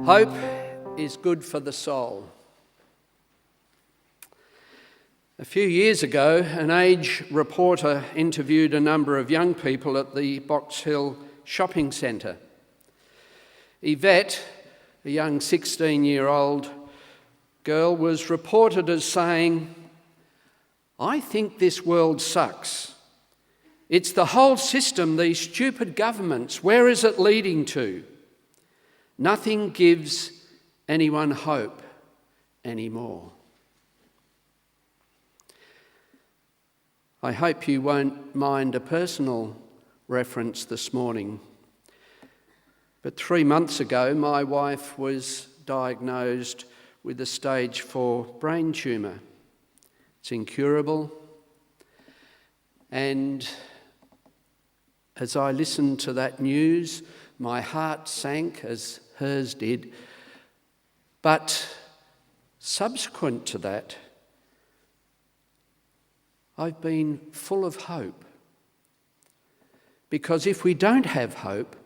Hope is good for the soul. A few years ago, an Age reporter interviewed a number of young people at the Box Hill shopping centre. Yvette, a young 16-year-old girl, was reported as saying, "I think this world sucks. It's the whole system, these stupid governments. Where is it leading to? Nothing gives anyone hope anymore." I hope you won't mind a personal reference this morning. But 3 months ago, my wife was diagnosed with a stage 4 brain tumour. It's incurable. And as I listened to that news, my heart sank, as hers did. But subsequent to that, I've been full of hope. Because if we don't have hope,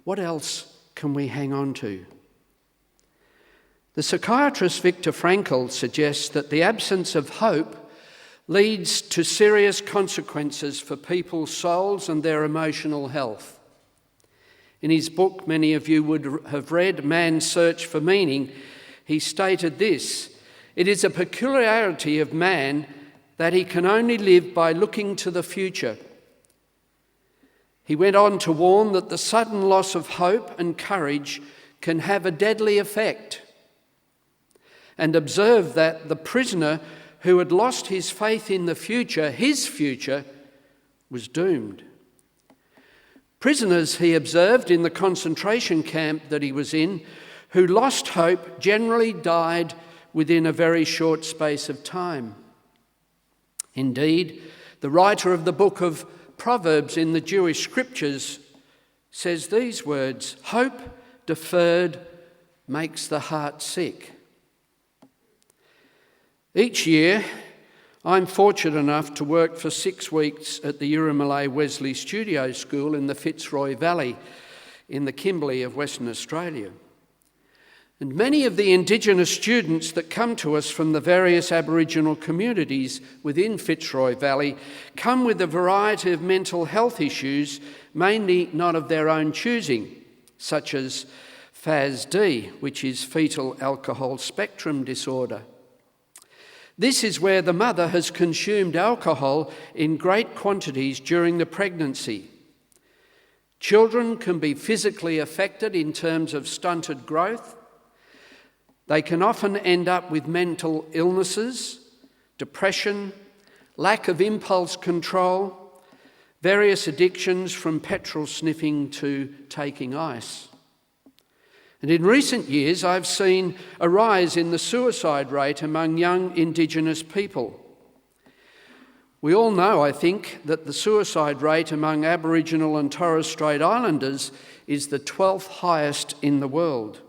what else can we hang on to? The psychiatrist Viktor Frankl suggests that the absence of hope leads to serious consequences for people's souls and their emotional health. In his book, many of you would have read, Man's Search for Meaning, he stated this: "It is a peculiarity of man that he can only live by looking to the future." He went on to warn that the sudden loss of hope and courage can have a deadly effect, and observed that the prisoner who had lost his faith in the future, his future, was doomed. Prisoners, he observed, in the concentration camp that he was in, who lost hope generally died within a very short space of time. Indeed, the writer of the book of Proverbs in the Jewish scriptures says these words: "Hope deferred makes the heart sick." Each year, I'm fortunate enough to work for 6 weeks at the Yiramalay Wesley Studio School in the Fitzroy Valley in the Kimberley of Western Australia. And many of the Indigenous students that come to us from the various Aboriginal communities within Fitzroy Valley come with a variety of mental health issues, mainly not of their own choosing, such as FASD, which is fetal alcohol spectrum disorder. This is where the mother has consumed alcohol in great quantities during the pregnancy. Children can be physically affected in terms of stunted growth. They can often end up with mental illnesses, depression, lack of impulse control, various addictions from petrol sniffing to taking ice. And in recent years, I've seen a rise in the suicide rate among young Indigenous people. We all know, I think, that the suicide rate among Aboriginal and Torres Strait Islanders is the 12th highest in the world,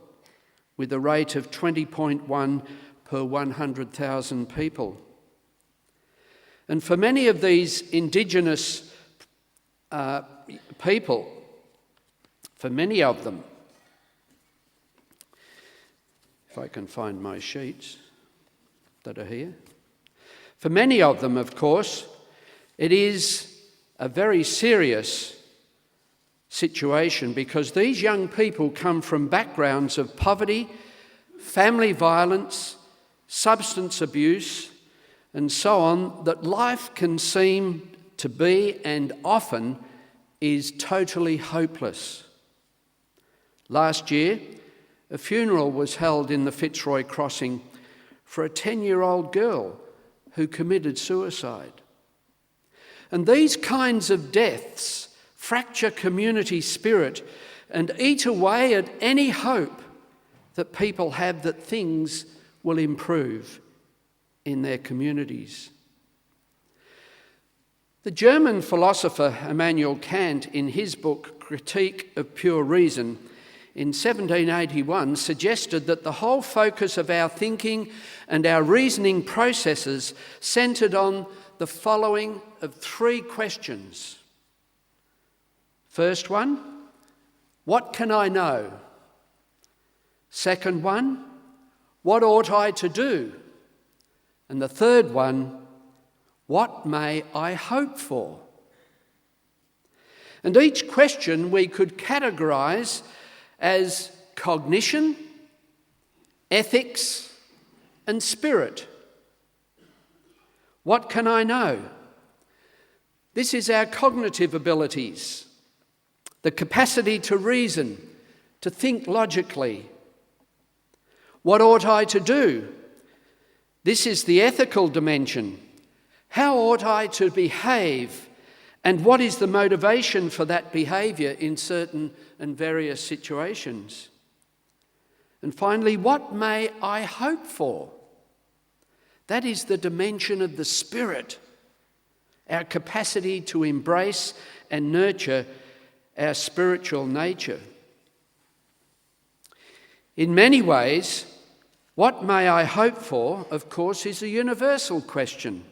with a rate of 20.1 per 100,000 people. And for many of these Indigenous people, for many of them, if I can find my sheets that are here. For many of them, of course, it is a very serious situation because these young people come from backgrounds of poverty, family violence, substance abuse, and so on, that life can seem to be, and often is, totally hopeless. Last year, a funeral was held in the Fitzroy Crossing for a 10-year-old girl who committed suicide. And these kinds of deaths fracture community spirit and eat away at any hope that people have that things will improve in their communities. The German philosopher Immanuel Kant, in his book Critique of Pure Reason, in 1781 suggested that the whole focus of our thinking and our reasoning processes centred on the following of 3 questions. First one, what can I know? Second one, what ought I to do? And the third one, what may I hope for? And each question we could categorise as cognition, ethics, and spirit. What can I know? This is our cognitive abilities, the capacity to reason, to think logically. What ought I to do? This is the ethical dimension. How ought I to behave? And what is the motivation for that behaviour in certain and various situations? And finally, what may I hope for? That is the dimension of the spirit, our capacity to embrace and nurture our spiritual nature. In many ways, what may I hope for, of course, is a universal question.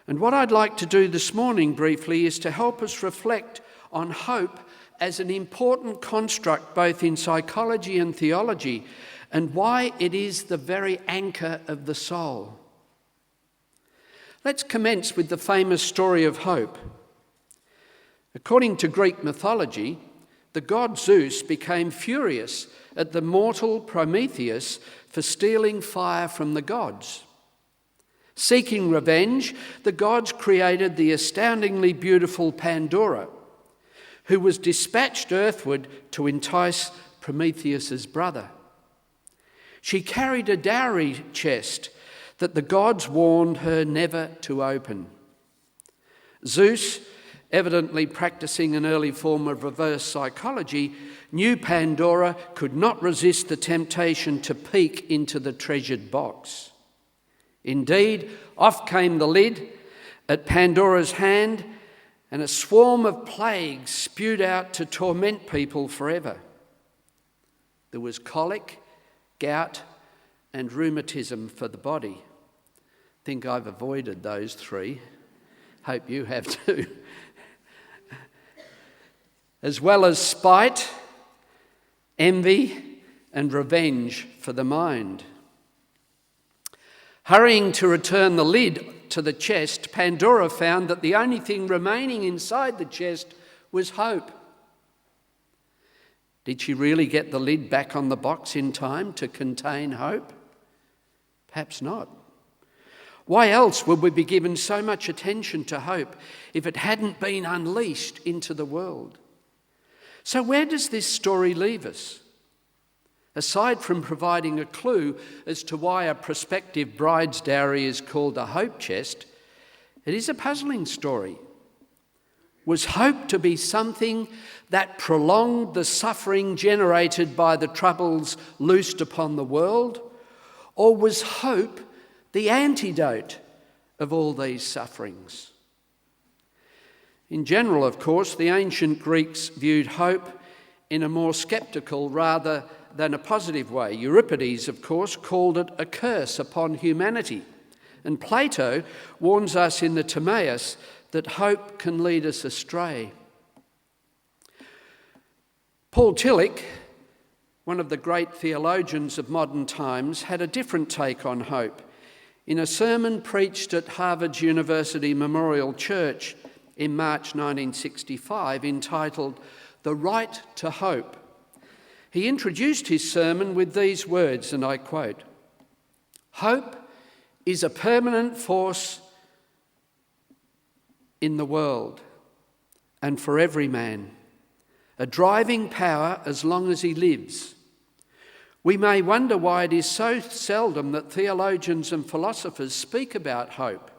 And what I'd like to do this morning briefly is to help us reflect on hope as an important construct both in psychology and theology, and why it is the very anchor of the soul. Let's commence with the famous story of hope. According to Greek mythology, the god Zeus became furious at the mortal Prometheus for stealing fire from the gods. Seeking revenge, the gods created the astoundingly beautiful Pandora, who was dispatched earthward to entice Prometheus's brother. She carried a dowry chest that the gods warned her never to open. Zeus, evidently practicing an early form of reverse psychology, knew Pandora could not resist the temptation to peek into the treasured box. Indeed, off came the lid at Pandora's hand, and a swarm of plagues spewed out to torment people forever. There was colic, gout, and rheumatism for the body. I think I've avoided those three. Hope you have too. As well as spite, envy, and revenge for the mind. Hurrying to return the lid to the chest, Pandora found that the only thing remaining inside the chest was hope. Did she really get the lid back on the box in time to contain hope? Perhaps not. Why else would we be given so much attention to hope if it hadn't been unleashed into the world? So where does this story leave us? Aside from providing a clue as to why a prospective bride's dowry is called a hope chest, it is a puzzling story. Was hope to be something that prolonged the suffering generated by the troubles loosed upon the world? Or was hope the antidote of all these sufferings? In general, of course, the ancient Greeks viewed hope in a more sceptical rather than a positive way. Euripides, of course, called it a curse upon humanity. And Plato warns us in the Timaeus that hope can lead us astray. Paul Tillich, one of the great theologians of modern times, had a different take on hope in a sermon preached at Harvard University Memorial Church in March 1965 entitled "The Right to Hope." He introduced his sermon with these words, and I quote, "Hope is a permanent force in the world and for every man, a driving power as long as he lives. We may wonder why it is so seldom that theologians and philosophers speak about hope.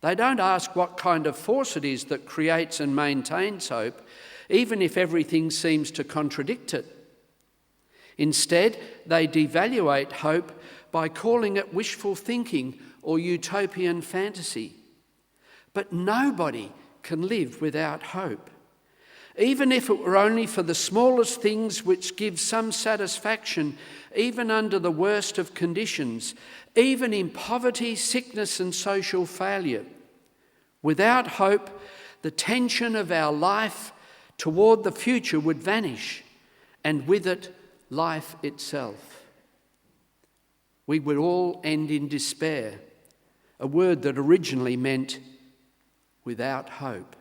They don't ask what kind of force it is that creates and maintains hope, even if everything seems to contradict it. Instead, they devaluate hope by calling it wishful thinking or utopian fantasy. But nobody can live without hope. Even if it were only for the smallest things which give some satisfaction, even under the worst of conditions, even in poverty, sickness and social failure. Without hope, the tension of our life toward the future would vanish, and with it, life itself. We would all end in despair, a word that originally meant without hope.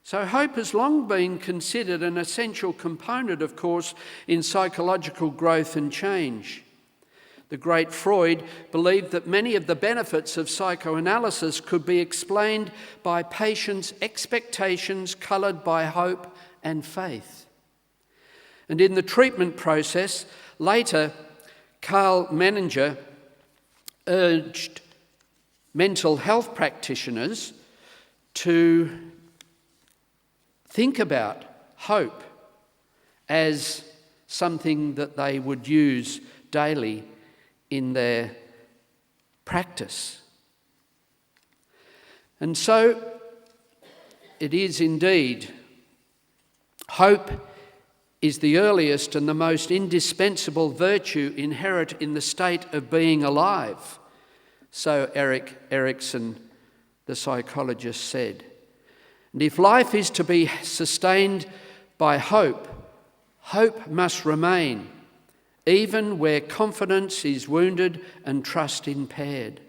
So hope has long been considered an essential component, of course, in psychological growth and change. The great Freud believed that many of the benefits of psychoanalysis could be explained by patients' expectations coloured by hope and faith. And in the treatment process, later, Carl Menninger urged mental health practitioners to think about hope as something that they would use daily in their practice. And so it is indeed. Hope is the earliest and the most indispensable virtue inherent in the state of being alive, so Erik Erikson, the psychologist, said. And if life is to be sustained by hope, hope must remain, even where confidence is wounded and trust impaired.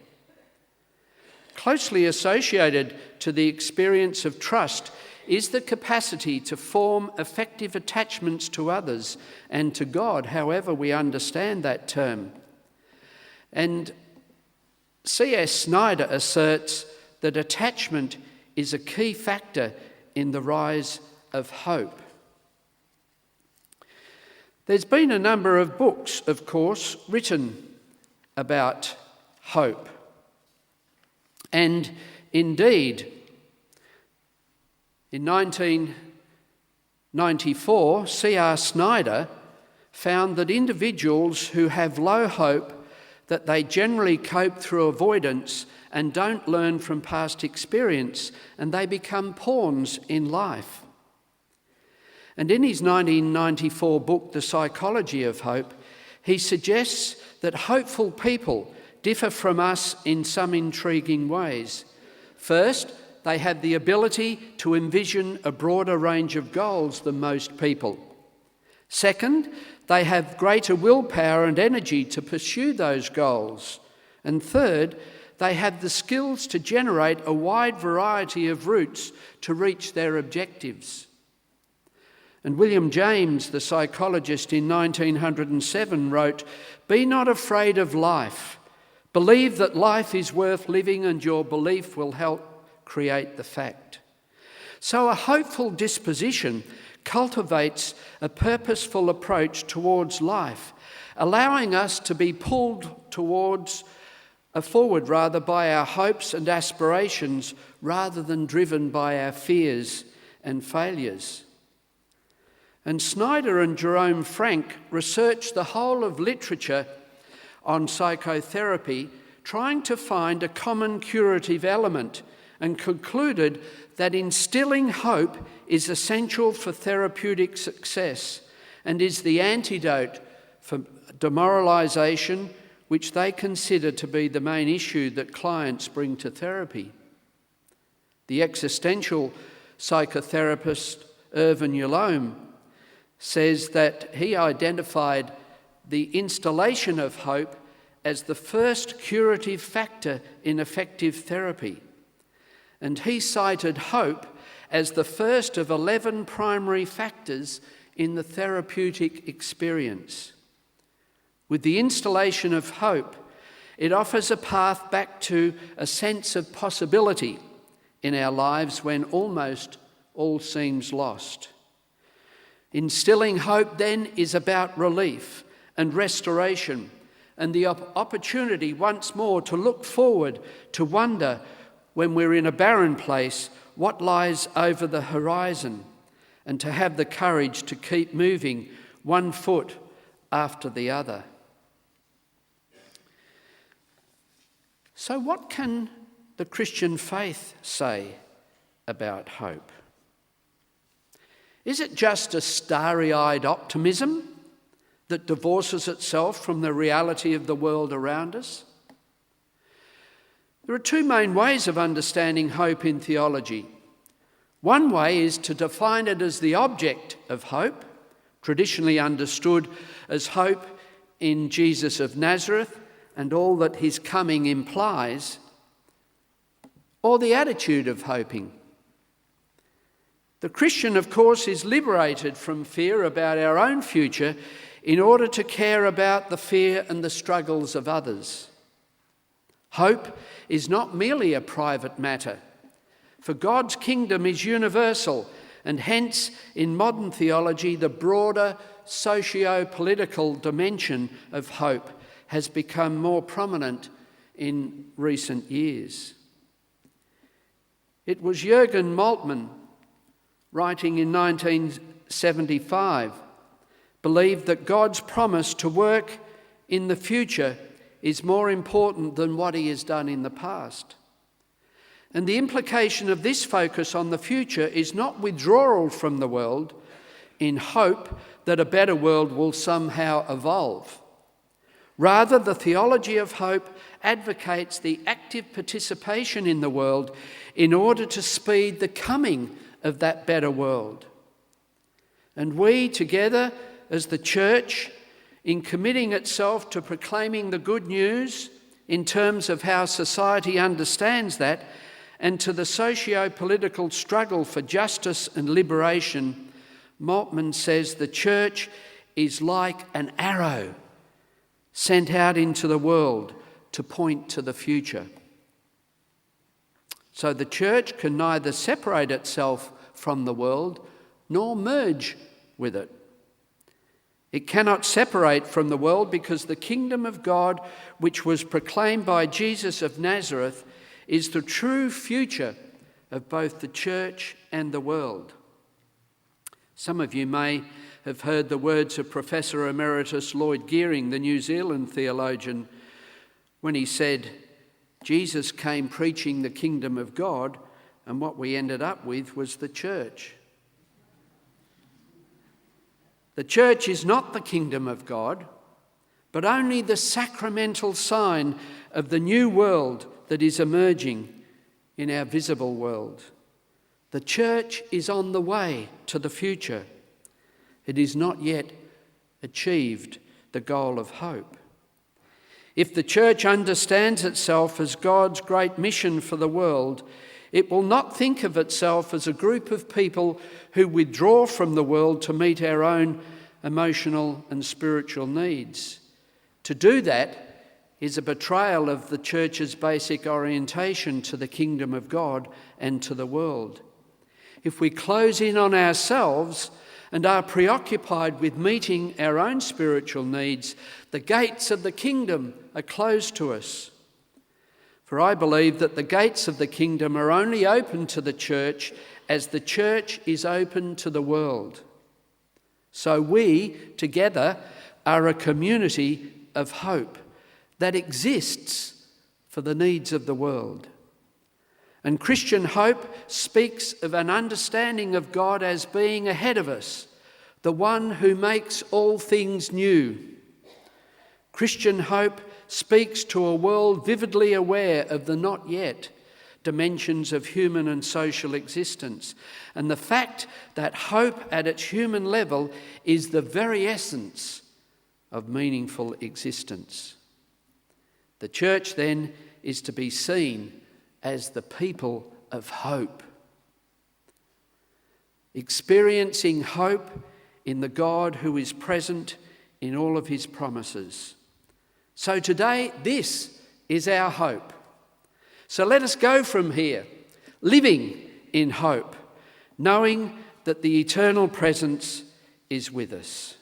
Closely associated to the experience of trust is the capacity to form effective attachments to others and to God, however we understand that term. And C.S. Snyder asserts that attachment is a key factor in the rise of hope. There's been a number of books, of course, written about hope. And indeed, in 1994, C.R. Snyder found that individuals who have low hope, that they generally cope through avoidance and don't learn from past experience, and they become pawns in life. And in his 1994 book, The Psychology of Hope, he suggests that hopeful people differ from us in some intriguing ways. First, they have the ability to envision a broader range of goals than most people. Second, they have greater willpower and energy to pursue those goals. And third, they have the skills to generate a wide variety of routes to reach their objectives. And William James, the psychologist, in 1907 wrote, "Be not afraid of life. Believe that life is worth living, and your belief will help create the fact." So a hopeful disposition cultivates a purposeful approach towards life, allowing us to be pulled forward by our hopes and aspirations rather than driven by our fears and failures. And Snyder and Jerome Frank researched the whole of literature on psychotherapy, trying to find a common curative element, and concluded that instilling hope is essential for therapeutic success and is the antidote for demoralisation, which they consider to be the main issue that clients bring to therapy. The existential psychotherapist Irvin Yalom says that he identified the installation of hope as the first curative factor in effective therapy. And he cited hope as the first of 11 primary factors in the therapeutic experience. With the installation of hope, it offers a path back to a sense of possibility in our lives when almost all seems lost. Instilling hope then is about relief and restoration and the opportunity once more to look forward, to wonder when we're in a barren place what lies over the horizon, and to have the courage to keep moving one foot after the other. So what can the Christian faith say about hope? Is it just a starry-eyed optimism that divorces itself from the reality of the world around us? There are two main ways of understanding hope in theology. One way is to define it as the object of hope, traditionally understood as hope in Jesus of Nazareth and all that his coming implies, or the attitude of hoping. The Christian, of course, is liberated from fear about our own future in order to care about the fear and the struggles of others. Hope is not merely a private matter, for God's kingdom is universal, and hence, in modern theology, the broader socio-political dimension of hope has become more prominent in recent years. It was Jürgen Moltmann, writing in 1975, believed that God's promise to work in the future is more important than what he has done in the past. And the implication of this focus on the future is not withdrawal from the world in hope that a better world will somehow evolve. Rather, the theology of hope advocates the active participation in the world in order to speed the coming of that better world. And we together as the church, in committing itself to proclaiming the good news in terms of how society understands that, and to the socio-political struggle for justice and liberation, Moltmann says the church is like an arrow sent out into the world to point to the future. So the church can neither separate itself from the world nor merge with it. It cannot separate from the world because the kingdom of God, which was proclaimed by Jesus of Nazareth, is the true future of both the church and the world. Some of you may have heard the words of Professor Emeritus Lloyd Gearing, the New Zealand theologian, when he said, Jesus came preaching the kingdom of God, and what we ended up with was the church. The church is not the kingdom of God, but only the sacramental sign of the new world that is emerging in our visible world. The church is on the way to the future. It is not yet achieved the goal of hope. If the church understands itself as God's great mission for the world, it will not think of itself as a group of people who withdraw from the world to meet our own emotional and spiritual needs. To do that is a betrayal of the church's basic orientation to the kingdom of God and to the world. If we close in on ourselves and are preoccupied with meeting our own spiritual needs, the gates of the kingdom are closed to us. For I believe that the gates of the kingdom are only open to the church as the church is open to the world. So we, together, are a community of hope that exists for the needs of the world. And Christian hope speaks of an understanding of God as being ahead of us, the one who makes all things new. Christian hope speaks to a world vividly aware of the not yet dimensions of human and social existence, and the fact that hope at its human level is the very essence of meaningful existence. The church, then, is to be seen as the people of hope, experiencing hope in the God who is present in all of his promises. So today, this is our hope. So let us go from here, living in hope, knowing that the eternal presence is with us.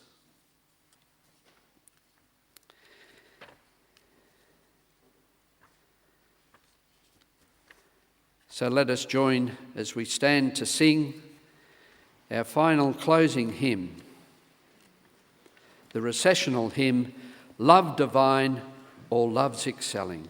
So let us join as we stand to sing our final closing hymn, the recessional hymn, Love Divine, All Loves Excelling.